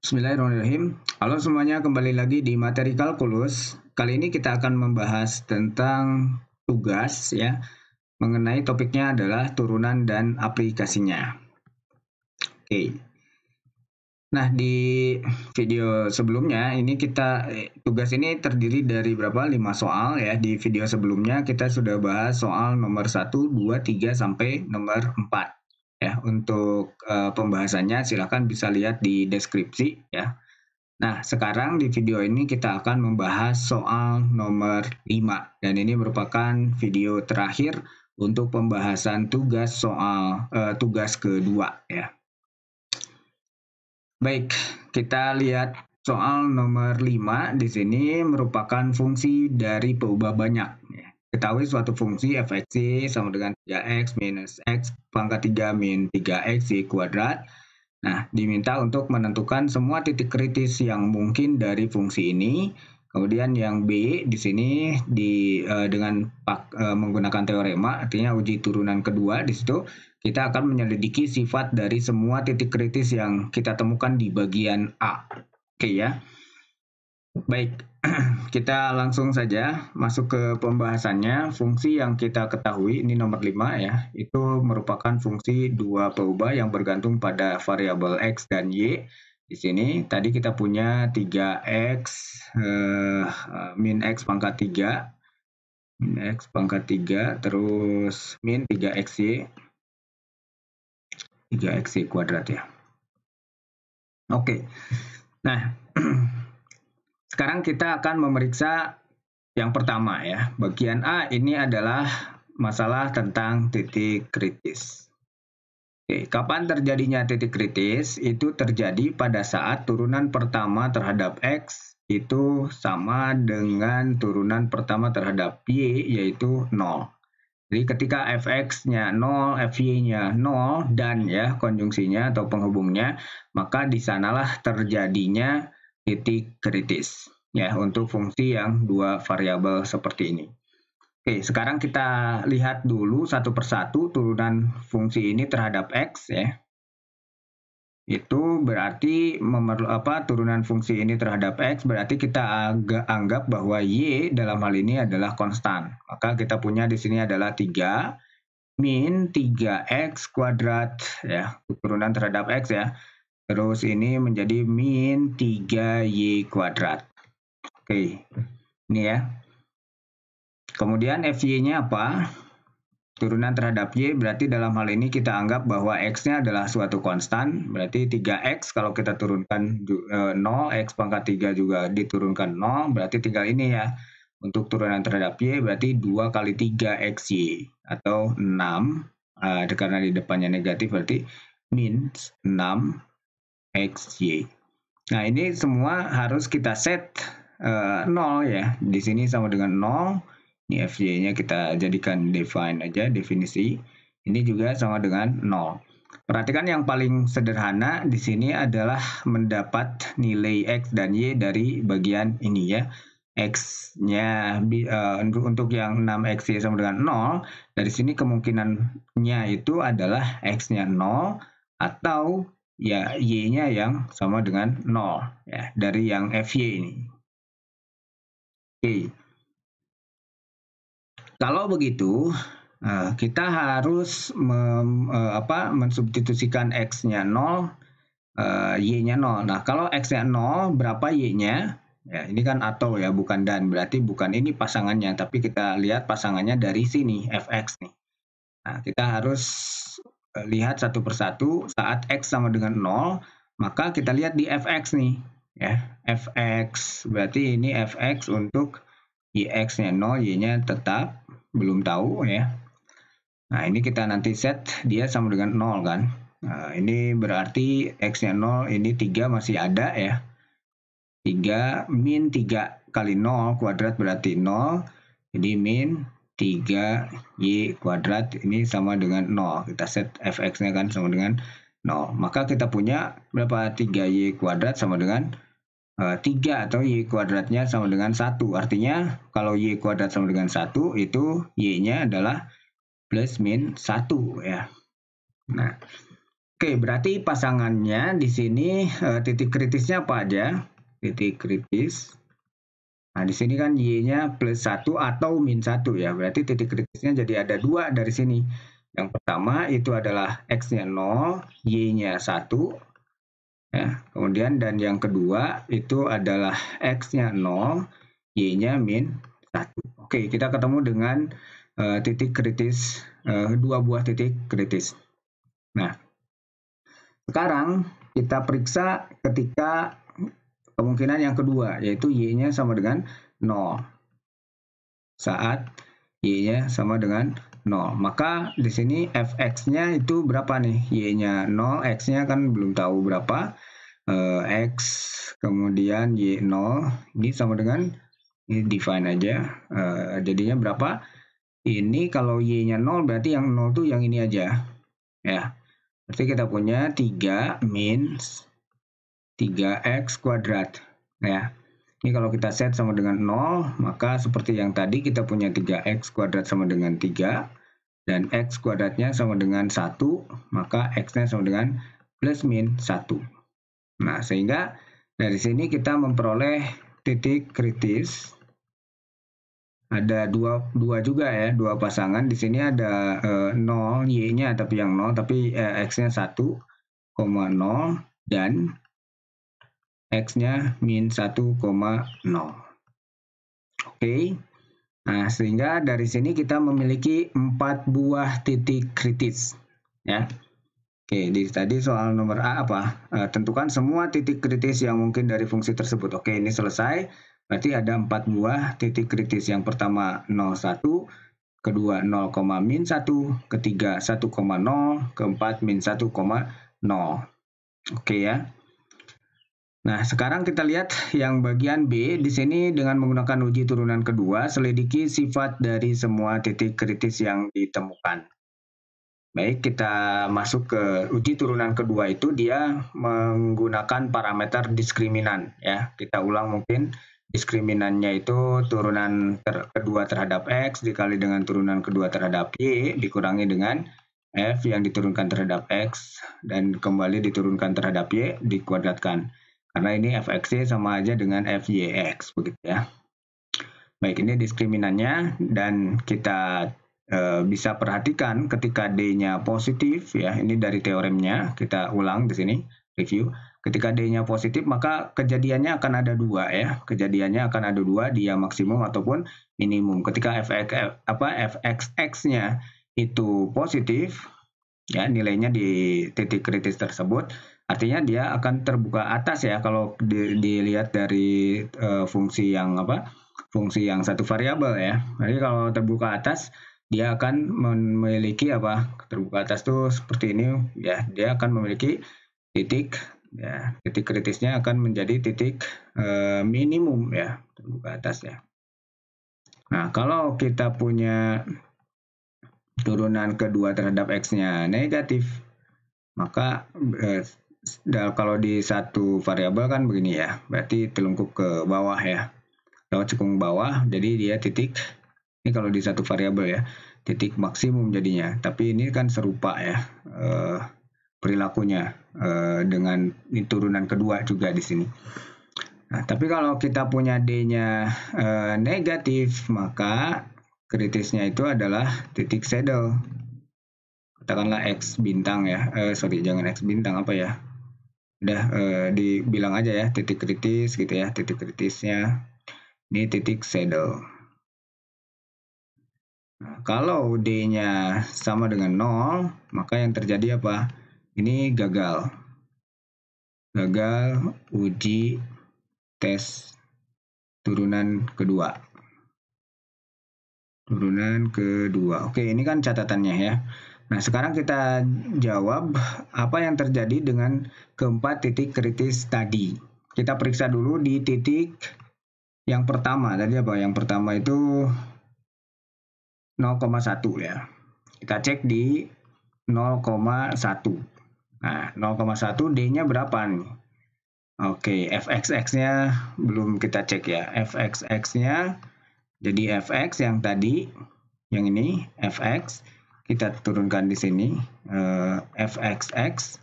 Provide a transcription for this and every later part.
Bismillahirrahmanirrahim. Halo semuanya, kembali lagi di materi kalkulus. Kali ini kita akan membahas tentang tugas ya, mengenai topiknya adalah turunan dan aplikasinya. Oke. Nah, di video sebelumnya ini tugas ini terdiri dari berapa? 5 soal ya. Di video sebelumnya kita sudah bahas soal nomor 1, 2, 3 sampai nomor 4. Ya, untuk pembahasannya silakan bisa lihat di deskripsi ya. Nah, sekarang di video ini kita akan membahas soal nomor 5 dan ini merupakan video terakhir untuk pembahasan tugas kedua ya. Baik, kita lihat soal nomor 5 di sini merupakan fungsi dari peubah banyak ya. Ketahui suatu fungsi f(x) sama dengan 3x minus x pangkat 3 min 3x kuadrat. Nah, diminta untuk menentukan semua titik kritis yang mungkin dari fungsi ini. Kemudian yang B di sini dengan menggunakan teorema, artinya uji turunan kedua di situ kita akan menyelidiki sifat dari semua titik kritis yang kita temukan di bagian A. Oke ya. Baik, kita langsung saja masuk ke pembahasannya. Fungsi yang kita ketahui, ini nomor 5 ya, itu merupakan fungsi dua peubah yang bergantung pada variabel X dan Y. Di sini tadi kita punya 3X min X pangkat 3, min X pangkat 3, terus min 3XY, 3XY kuadrat ya. Oke, nah sekarang kita akan memeriksa yang pertama ya. Bagian A ini adalah masalah tentang titik kritis. Oke, kapan terjadinya titik kritis? Itu terjadi pada saat turunan pertama terhadap X itu sama dengan turunan pertama terhadap Y, yaitu 0. Jadi ketika fx-nya 0, fy-nya 0, dan ya konjungsinya atau penghubungnya, maka di sanalah terjadinya titik kritis ya untuk fungsi yang dua variabel seperti ini. Oke, sekarang kita lihat dulu satu persatu turunan fungsi ini terhadap X ya. Itu berarti turunan fungsi ini terhadap X berarti kita anggap bahwa Y dalam hal ini adalah konstan. Maka kita punya di sini adalah 3 min 3X kuadrat ya, turunan terhadap X ya. Terus ini menjadi min 3Y kuadrat. Oke, ini ya. Kemudian FY-nya apa? Turunan terhadap Y berarti dalam hal ini kita anggap bahwa X-nya adalah suatu konstan. Berarti 3X kalau kita turunkan 0, X pangkat 3 juga diturunkan 0. Berarti tinggal ini ya. Untuk turunan terhadap Y berarti 2 kali 3XY atau 6. Karena di depannya negatif berarti min 6XY. Nah ini semua harus kita set 0 ya. Di sini sama dengan 0. Ini FY-nya kita jadikan define aja, definisi. Ini juga sama dengan 0. Perhatikan yang paling sederhana di sini adalah mendapat nilai X dan Y dari bagian ini ya. X-nya untuk yang 6XY sama dengan 0, dari sini kemungkinannya itu adalah X-nya 0 atau ya Y-nya yang sama dengan 0 ya, dari yang FY ini. Oke. Kalau begitu, kita harus mensubstitusikan X-nya 0, Y-nya 0. Nah, kalau X-nya 0, berapa Y-nya? Ya, ini kan atau ya, bukan dan. Berarti bukan ini pasangannya, tapi kita lihat pasangannya dari sini, Fx nih. Nah, kita harus lihat satu persatu. Saat X sama dengan 0, maka kita lihat di Fx nih. Ya, Fx, berarti ini Fx untuk Yx-nya 0, Y-nya tetap belum tahu ya. Nah, ini kita nanti set dia sama dengan 0 kan. Nah, ini berarti X-nya 0, ini 3 masih ada ya. 3 min 3 kali 0 kuadrat berarti 0. Jadi min 3Y kuadrat ini sama dengan 0. Kita set Fx-nya kan sama dengan 0. Maka kita punya berapa? 3Y kuadrat sama dengan 3 atau Y kuadratnya sama dengan 1. Artinya kalau Y kuadrat sama dengan 1 itu Y-nya adalah plus min 1 ya. Nah, Oke, berarti pasangannya di sini titik kritisnya apa aja? Titik kritis. Nah, di sini kan Y-nya plus 1 atau min 1 ya. Berarti titik kritisnya jadi ada 2 dari sini. Yang pertama itu adalah X-nya 0, Y-nya 1. Ya. Kemudian dan yang kedua itu adalah X-nya 0, Y-nya min 1. Oke, kita ketemu dengan titik kritis, 2 buah titik kritis. Nah, sekarang kita periksa ketika kemungkinan yang kedua, yaitu Y-nya sama dengan 0. Saat Y-nya sama dengan 0. Maka di sini Fx-nya itu berapa nih? Y-nya 0, X-nya kan belum tahu berapa. X, kemudian Y0, ini sama dengan, ini define aja. Jadinya berapa? Ini kalau Y-nya 0, berarti yang 0 tuh yang ini aja. Ya. Berarti kita punya 3 min 3x kuadrat. Ya. Ini kalau kita set sama dengan 0, maka seperti yang tadi kita punya 3x kuadrat sama dengan 3, dan x kuadratnya sama dengan 1, maka x-nya sama dengan plus min 1. Nah, sehingga dari sini kita memperoleh titik kritis. Ada dua juga ya, dua pasangan. Di sini ada 0, Y-nya tapi yang 0, tapi X-nya 1,0 dan X-nya min 1,0. Oke. Nah, sehingga dari sini kita memiliki 4 buah titik kritis. Ya. Oke, tadi soal nomor A apa? Tentukan semua titik kritis yang mungkin dari fungsi tersebut. Oke, ini selesai. Berarti ada 4 buah titik kritis. Yang pertama 0,1, kedua 0, min 1, ketiga 1,0, keempat min 1,0. Oke ya. Nah, sekarang kita lihat yang bagian B. Di sini dengan menggunakan uji turunan kedua, selidiki sifat dari semua titik kritis yang ditemukan. Baik, kita masuk ke uji turunan kedua itu dia menggunakan parameter diskriminan ya. Kita ulang mungkin diskriminannya itu turunan kedua terhadap X dikali dengan turunan kedua terhadap Y dikurangi dengan F yang diturunkan terhadap X dan kembali diturunkan terhadap Y dikuadratkan. Karena ini Fx sama aja dengan Fyx begitu ya. Baik, ini diskriminannya dan kita bisa perhatikan ketika D-nya positif ya, ini dari teoremnya, kita ulang di sini, review. Ketika D-nya positif maka kejadiannya akan ada 2 ya. Kejadiannya akan ada 2, dia maksimum ataupun minimum. Ketika Fxx-nya itu positif ya, nilainya di titik kritis tersebut, artinya dia akan terbuka atas ya kalau dilihat dari fungsi yang fungsi yang satu variabel ya. Jadi kalau terbuka atas dia akan memiliki terbuka atas tuh seperti ini ya, dia akan memiliki titik ya, titik kritisnya akan menjadi titik minimum ya, terbuka atas ya. Nah, kalau kita punya turunan kedua terhadap X-nya negatif, maka kalau di satu variabel kan begini ya, berarti telungkup ke bawah ya, lewat cekung bawah, jadi dia titik. Ini kalau di satu variabel ya, titik maksimum jadinya. Tapi ini kan serupa ya perilakunya dengan turunan kedua juga di sini. Nah, tapi kalau kita punya D-nya negatif, maka kritisnya itu adalah titik saddle. Katakanlah X bintang ya. Sorry, jangan X bintang, apa ya? Udah dibilang aja ya, titik kritis gitu ya, titik kritisnya. Ini titik saddle. Nah, kalau D-nya sama dengan 0, maka yang terjadi apa? Ini gagal. Gagal uji tes turunan kedua. Turunan kedua. Oke, ini kan catatannya ya. Nah, sekarang kita jawab apa yang terjadi dengan keempat titik kritis tadi. Kita periksa dulu di titik yang pertama. Tadi apa? Yang pertama itu 0,1 ya. Kita cek di 0,1. Nah, 0,1 D-nya berapa nih? Oke, Fxx-nya belum kita cek ya. Fxx-nya jadi Fx yang tadi, yang ini Fx, kita turunkan di sini Fxx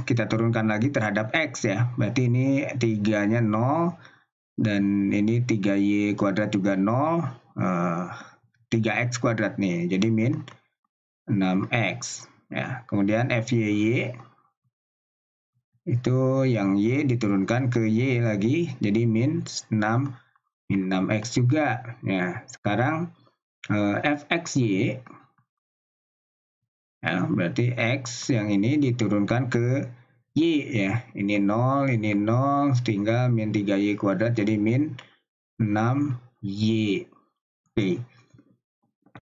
kita turunkan lagi terhadap X ya. Berarti ini 3-nya 0, dan ini 3Y kuadrat juga 0, 3X kuadrat nih, jadi min 6X. Ya, kemudian FYY itu yang Y diturunkan ke Y lagi, jadi min 6X juga. Ya, sekarang fxy, ya, berarti X yang ini diturunkan ke Y ya. Ini 0, ini 0, tinggal min 3Y kuadrat, jadi min 6Y. Oke.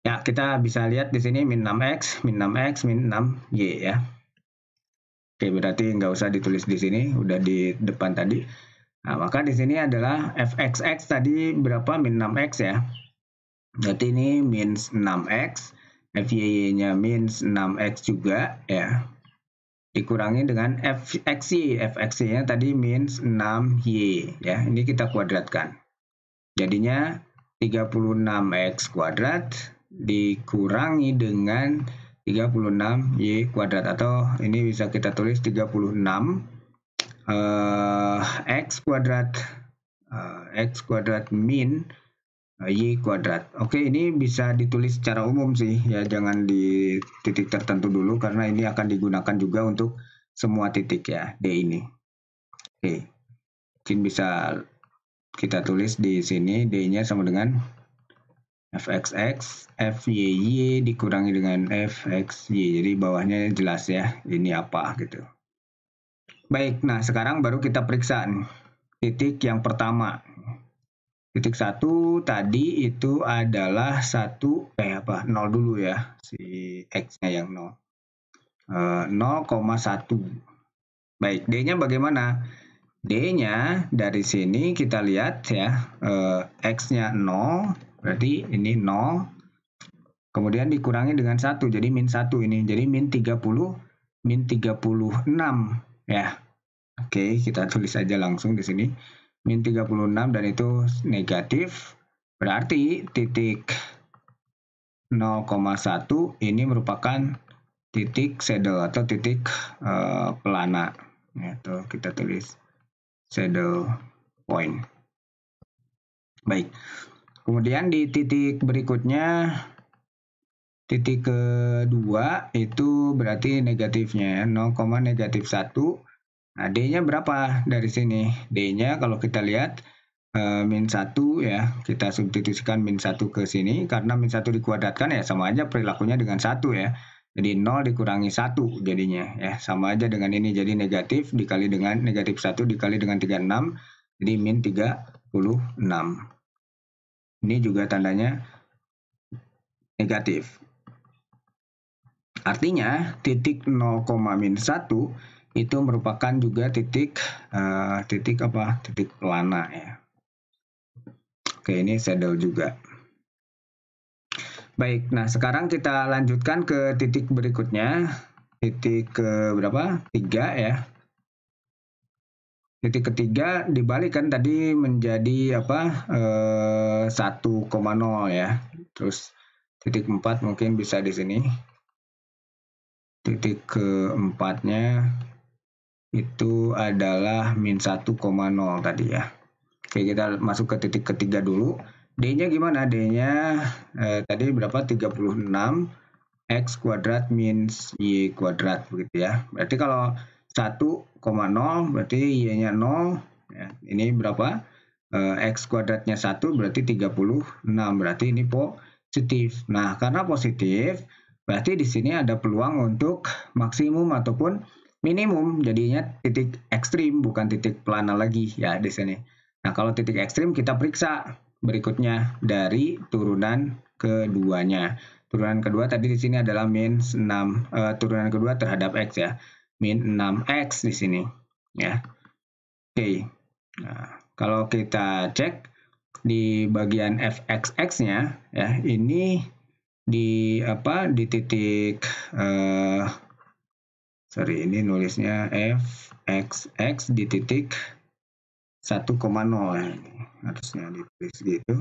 Ya, kita bisa lihat di sini min 6X, min 6X, min 6Y ya. Oke, berarti nggak usah ditulis di sini, udah di depan tadi. Nah, maka di sini adalah fxx tadi berapa? Min 6X ya. Berarti ini min 6X, FYY-nya min 6X juga ya. Dikurangi dengan fxy, fxy-nya tadi min 6Y ya. Ini kita kuadratkan. Jadinya 36X kuadrat dikurangi dengan 36Y kuadrat, atau ini bisa kita tulis 36 X kuadrat X kuadrat min Y kuadrat. Oke, ini bisa ditulis secara umum sih ya, jangan di titik tertentu dulu karena ini akan digunakan juga untuk semua titik ya, D ini. Oke, mungkin bisa kita tulis di sini D-nya sama dengan fxx, fyy dikurangi dengan fxy. Jadi bawahnya jelas ya, ini apa gitu. Baik, nah sekarang baru kita periksa nih, titik yang pertama. Titik 1 tadi itu adalah 0 dulu ya, si x-nya yang 0. 0,1. Baik, D-nya bagaimana? D-nya dari sini kita lihat ya, x-nya 0, berarti ini 0. Kemudian dikurangi dengan 1, jadi min 1 ini. Jadi min 36 ya. Oke, kita tulis aja langsung di sini. Min 36 dan itu negatif. Berarti titik 0,1 ini merupakan titik saddle atau titik pelana. Ya, atau kita tulis saddle point. Baik. Kemudian di titik berikutnya, titik kedua itu berarti negatifnya ya, 0,-1. Nah, D-nya berapa dari sini? D-nya kalau kita lihat min 1 ya, kita substitusikan min 1 ke sini, karena min 1 dikuadratkan ya sama aja perilakunya dengan 1 ya. Jadi 0 dikurangi 1 jadinya ya, sama aja dengan ini, jadi negatif dikali dengan negatif 1 dikali dengan 36, jadi min 36. Ini juga tandanya negatif. Artinya titik 0,-1 itu merupakan juga titik pelana ya. Oke, ini saddle juga. Baik, nah sekarang kita lanjutkan ke titik berikutnya. Titik ke berapa? 3 ya. Titik ketiga dibalikan tadi menjadi 1,0 ya. Terus titik 4 mungkin bisa di sini. Titik keempatnya itu adalah min 1,0 tadi ya. Oke, kita masuk ke titik ketiga dulu. D-nya gimana? D-nya tadi berapa? 36 X kuadrat min Y kuadrat begitu ya. Berarti kalau 1,0 berarti Y-nya 0. Ya, ini berapa? X kuadratnya 1 berarti 36. Berarti ini positif. Nah, karena positif, berarti di sini ada peluang untuk maksimum ataupun minimum. Jadinya titik ekstrim, bukan titik pelana lagi ya di sini. Nah, kalau titik ekstrim kita periksa berikutnya dari turunan keduanya. Turunan kedua tadi di sini adalah min 6, turunan kedua terhadap X ya. Min 6X di sini ya. Oke. Nah, kalau kita cek di bagian fxx-nya ya, ini di titik ini nulisnya fxx di titik 1,0 ya. Harusnya ditulis gitu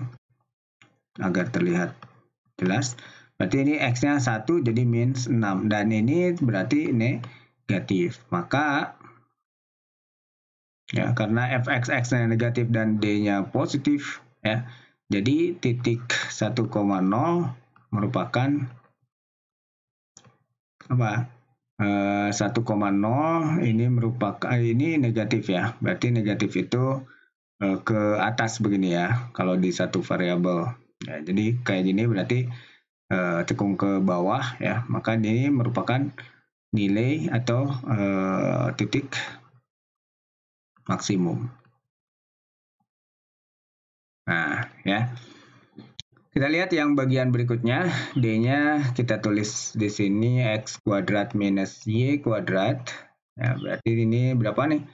agar terlihat jelas. Berarti ini x-nya 1 jadi min 6, dan ini berarti negatif. Maka ya, karena fx-nya negatif dan d-nya positif ya. Jadi titik 1,0 merupakan apa? 1,0 ini merupakan ini negatif ya. Berarti negatif itu ke atas begini ya kalau di satu variabel. Ya, jadi kayak gini berarti cekung ke bawah ya. Maka ini merupakan nilai atau titik maksimum. Nah, ya. Kita lihat yang bagian berikutnya, D-nya kita tulis di sini x kuadrat minus y kuadrat. Ya, berarti ini berapa nih?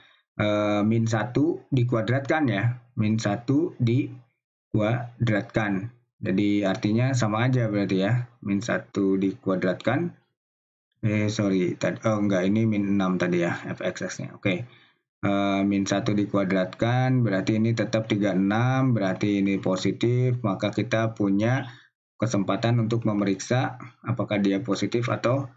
Min 1 dikuadratkan ya. Min 1 dikuadratkan. Jadi artinya sama aja berarti ya. Min 1 dikuadratkan. Enggak, ini min 6 tadi ya, fx-nya. Oke. Min 1 dikuadratkan, berarti ini tetap 36, berarti ini positif, maka kita punya kesempatan untuk memeriksa apakah dia positif atau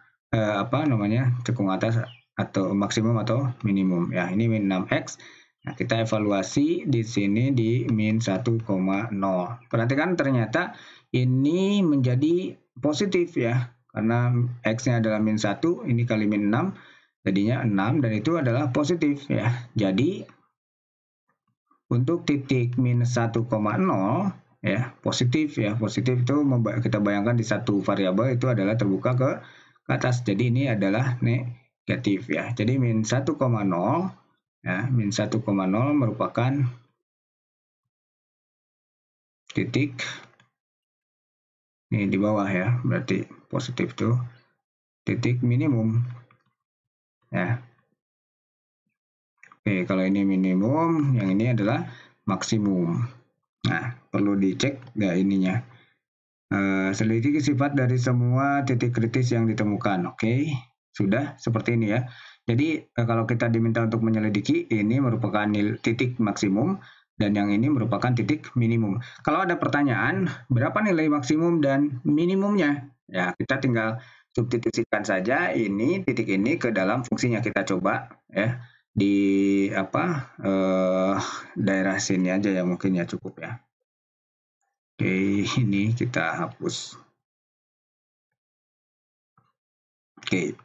cekung atas atau maksimum atau minimum. Ya, ini min 6x. Nah, kita evaluasi di sini di min 1,0. Perhatikan ternyata ini menjadi positif ya. Karena x-nya adalah min 1, ini kali min 6, jadinya 6 dan itu adalah positif ya. Jadi untuk titik minus 1,0 ya, positif ya. Positif itu kita bayangkan di satu variabel itu adalah terbuka ke atas. Jadi ini adalah negatif ya. Jadi min 1,0 ya, min 1,0 merupakan titik ini di bawah ya. Berarti positif itu titik minimum ya. Oke, kalau ini minimum, yang ini adalah maksimum. Nah, perlu dicek ya ininya. Selidiki sifat dari semua titik kritis yang ditemukan. Oke, sudah seperti ini ya. Jadi kalau kita diminta untuk menyelidiki, ini merupakan titik maksimum dan yang ini merupakan titik minimum. Kalau ada pertanyaan, berapa nilai maksimum dan minimumnya? Ya, kita tinggal substitusikan saja ini titik ini ke dalam fungsinya. Kita coba ya di daerah sini aja ya, mungkin ya cukup ya. Oke, ini kita hapus. Oke,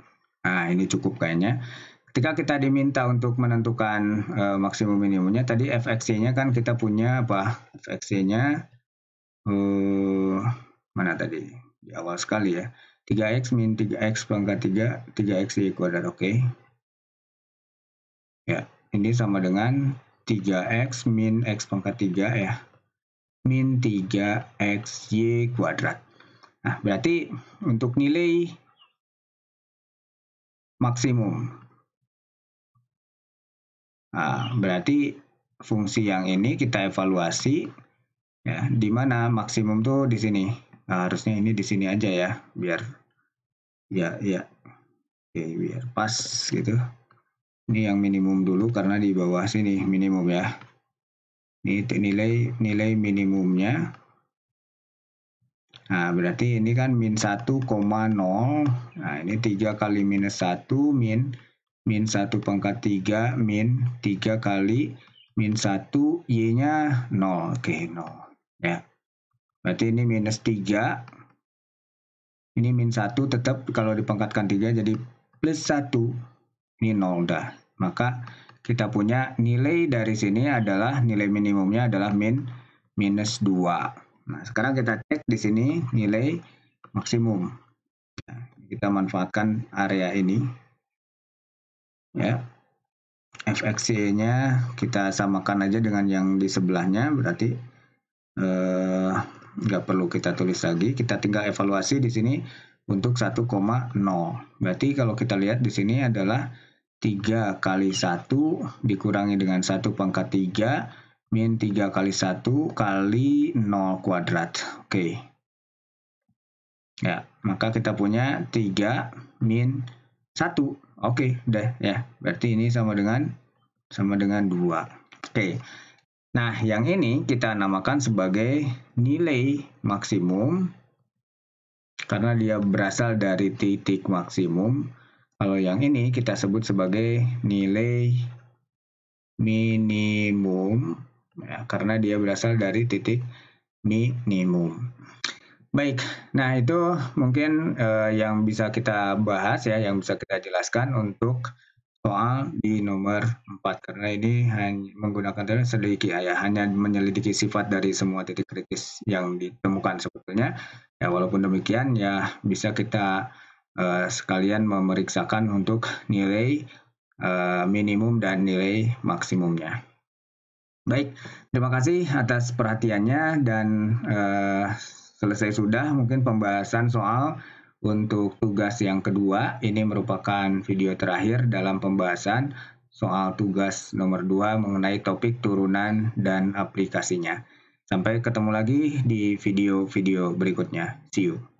nah ini cukup kayaknya. Ketika kita diminta untuk menentukan maksimum minimumnya, tadi fxc-nya kan kita punya apa? Fxc-nya mana tadi? Di awal sekali ya. 3x min 3x pangkat 3, 3x kuadrat. Oke. Ya, ini sama dengan 3x min x pangkat 3 ya. Min 3xy kuadrat. Nah, berarti untuk nilai maksimum. Nah, berarti fungsi yang ini kita evaluasi ya, di mana maksimum tuh di sini. Nah, harusnya ini di sini aja ya, biar ya. Oke, biar pas gitu. Ini yang minimum dulu karena di bawah sini minimum ya. Ini nilai minimumnya. Nah, berarti ini kan min 1,0. Nah, ini 3 kali minus 1 min 1 pangkat 3 min 3 kali min 1 y-nya 0. Oke, 0. Ya. Berarti ini minus 3. Ini min 1 tetap kalau dipangkatkan 3 jadi plus 1. Ini 0 dah. Maka kita punya nilai dari sini adalah nilai minimumnya adalah minus 2. Nah, sekarang kita cek di sini nilai maksimum. Nah, kita manfaatkan area ini. Ya. fxc-nya kita samakan aja dengan yang di sebelahnya, berarti nggak perlu kita tulis lagi. Kita tinggal evaluasi di sini untuk 1,0. Berarti kalau kita lihat di sini adalah 3 kali 1 dikurangi dengan 1 pangkat 3 min 3 kali 1 kali 0 kuadrat. Oke. Ya, maka kita punya 3 min 1. Oke, udah ya. Berarti ini sama dengan 2. Oke. Nah, yang ini kita namakan sebagai nilai maksimum karena dia berasal dari titik maksimum. Kalau yang ini kita sebut sebagai nilai minimum, ya, karena dia berasal dari titik minimum. Baik, nah itu mungkin yang bisa kita bahas ya, yang bisa kita jelaskan untuk soal di nomor 4, karena ini hanya menggunakan sedikit ya, hanya menyelidiki sifat dari semua titik kritis yang ditemukan sebetulnya. Ya walaupun demikian ya bisa kita sekalian memeriksakan untuk nilai minimum dan nilai maksimumnya. Baik, terima kasih atas perhatiannya dan selesai sudah mungkin pembahasan soal untuk tugas yang kedua. Ini merupakan video terakhir dalam pembahasan soal tugas nomor 2 mengenai topik turunan dan aplikasinya. Sampai ketemu lagi di video-video berikutnya. See you.